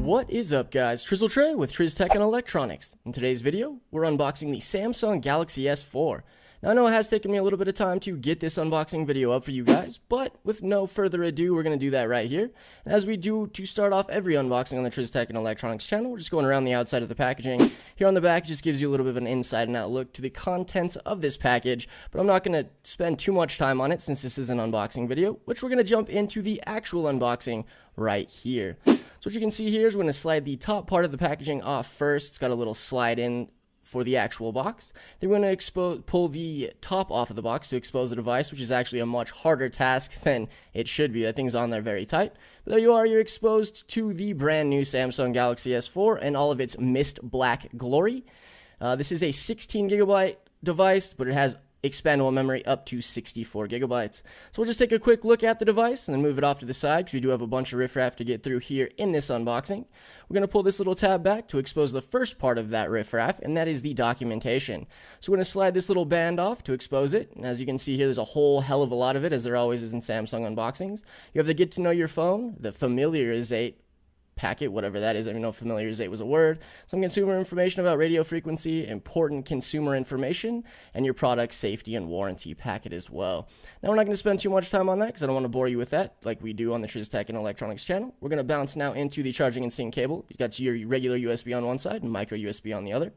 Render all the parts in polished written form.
What is up, guys? Trizzle Trey with Triz Tech and Electronics. In today's video, we're unboxing the Samsung Galaxy S4. Now, I know it has taken me a little bit of time to get this unboxing video up for you guys, but with no further ado, we're going to do that right here. And as we do to start off every unboxing on the Triz Tech and Electronics channel, we're just going around the outside of the packaging. Here on the back, it just gives you a little bit of an inside and out look to the contents of this package, but I'm not going to spend too much time on it since this is an unboxing video, which we're going to jump into the actual unboxing right here. So what you can see here is we're going to slide the top part of the packaging off first. It's got a little slide in for the actual box. Then we're going to pull the top off of the box to expose the device, which is actually a much harder task than it should be. That thing's on there very tight. But there you are, you're exposed to the brand new Samsung Galaxy S4 and all of its mist black glory. This is a 16 gigabyte device, but it has expandable memory up to 64 gigabytes. So we'll just take a quick look at the device and then move it off to the side because we do have a bunch of riffraff to get through here in this unboxing. We're going to pull this little tab back to expose the first part of that riffraff, and that is the documentation. So we're going to slide this little band off to expose it, and as you can see here, there's a whole hell of a lot of it, as there always is in Samsung unboxings. You have the Get to Know Your Phone, the Familiarizate packet, whatever that is. I don't know if familiarizate was a word. Some consumer information about radio frequency, important consumer information, and your product safety and warranty packet as well. Now, we're not going to spend too much time on that because I don't want to bore you with that like we do on the Triz Tech and Electronics channel. We're going to bounce now into the charging and sync cable. You've got your regular USB on one side and micro USB on the other.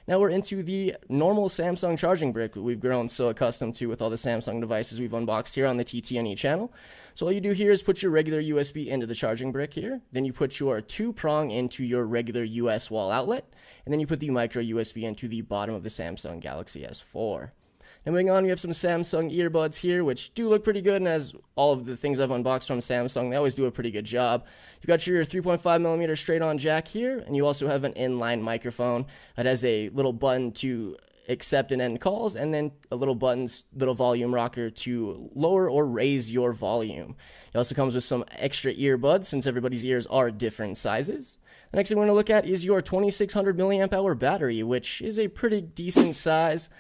Now we're into the normal Samsung charging brick that we've grown so accustomed to with all the Samsung devices we've unboxed here on the TTNE channel. So all you do here is put your regular USB into the charging brick here. Then you put your 2-prong into your regular US wall outlet. And then you put the micro USB into the bottom of the Samsung Galaxy S4. Now moving on, we have some Samsung earbuds here, which do look pretty good, and as all of the things I've unboxed from Samsung, they always do a pretty good job. You've got your 3.5mm straight-on jack here, and you also have an inline microphone that has a little button to accept and end calls, and then a little volume rocker to lower or raise your volume. It also comes with some extra earbuds, since everybody's ears are different sizes. The next thing we're going to look at is your 2600 milliamp hour battery, which is a pretty decent size.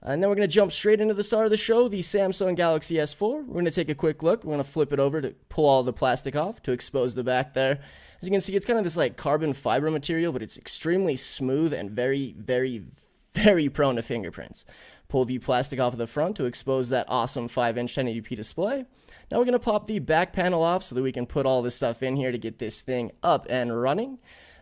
And then we're going to jump straight into the star of the show, the Samsung Galaxy S4. We're going to take a quick look. We're going to flip it over to pull all the plastic off to expose the back there. As you can see, it's kind of this like carbon fiber material, but it's extremely smooth and very, very, very prone to fingerprints. Pull the plastic off of the front to expose that awesome 5-inch 1080p display. Now we're going to pop the back panel off so that we can put all this stuff in here to get this thing up and running.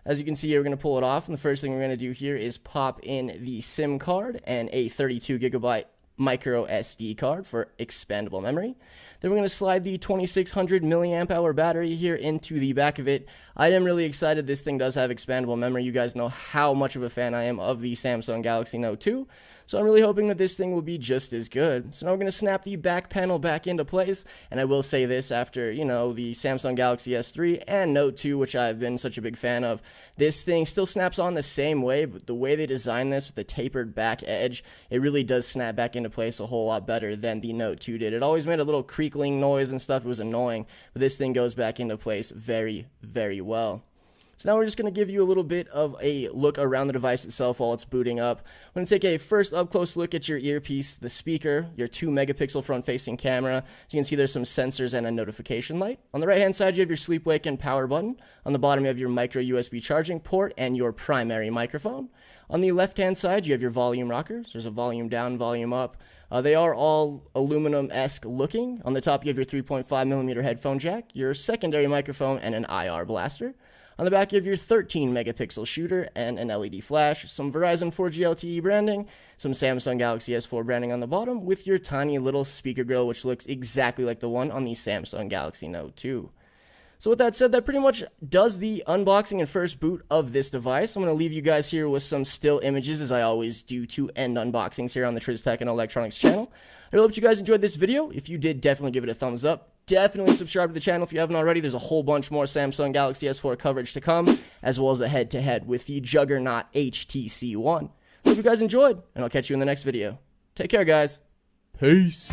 As you can see here, we're going to pull it off, and the first thing we're going to do here is pop in the SIM card and a 32 gigabyte micro SD card for expandable memory. Then we're going to slide the 2600 milliamp hour battery here into the back of it. I am really excited this thing does have expandable memory. You guys know how much of a fan I am of the Samsung Galaxy Note 2. So I'm really hoping that this thing will be just as good. So now we're going to snap the back panel back into place. And I will say this, after, you know, the Samsung Galaxy S3 and Note 2, which I've been such a big fan of, this thing still snaps on the same way, but the way they designed this with the tapered back edge, it really does snap back into place a whole lot better than the Note 2 did. It always made a little creakling noise and stuff. It was annoying, but this thing goes back into place very, very well. So now we're just going to give you a little bit of a look around the device itself while it's booting up. We're going to take a first up-close look at your earpiece, the speaker, your 2-megapixel front-facing camera. As you can see, there's some sensors and a notification light. On the right-hand side, you have your sleep, wake, and power button. On the bottom, you have your micro USB charging port and your primary microphone. On the left-hand side, you have your volume rockers. There's a volume down, volume up. They are all aluminum-esque looking. On the top, you have your 3.5mm headphone jack, your secondary microphone, and an IR blaster. On the back, you have your 13-megapixel shooter and an LED flash, some Verizon 4G LTE branding, some Samsung Galaxy S4 branding on the bottom, with your tiny little speaker grill, which looks exactly like the one on the Samsung Galaxy Note 2. So with that said, that pretty much does the unboxing and first boot of this device. I'm going to leave you guys here with some still images, as I always do to end unboxings here on the Triz Tech and Electronics channel. I really hope you guys enjoyed this video. If you did, definitely give it a thumbs up. Definitely subscribe to the channel if you haven't already. There's a whole bunch more Samsung Galaxy S4 coverage to come, as well as a head-to-head with the juggernaut HTC One. Hope you guys enjoyed, and I'll catch you in the next video. Take care, guys. Peace.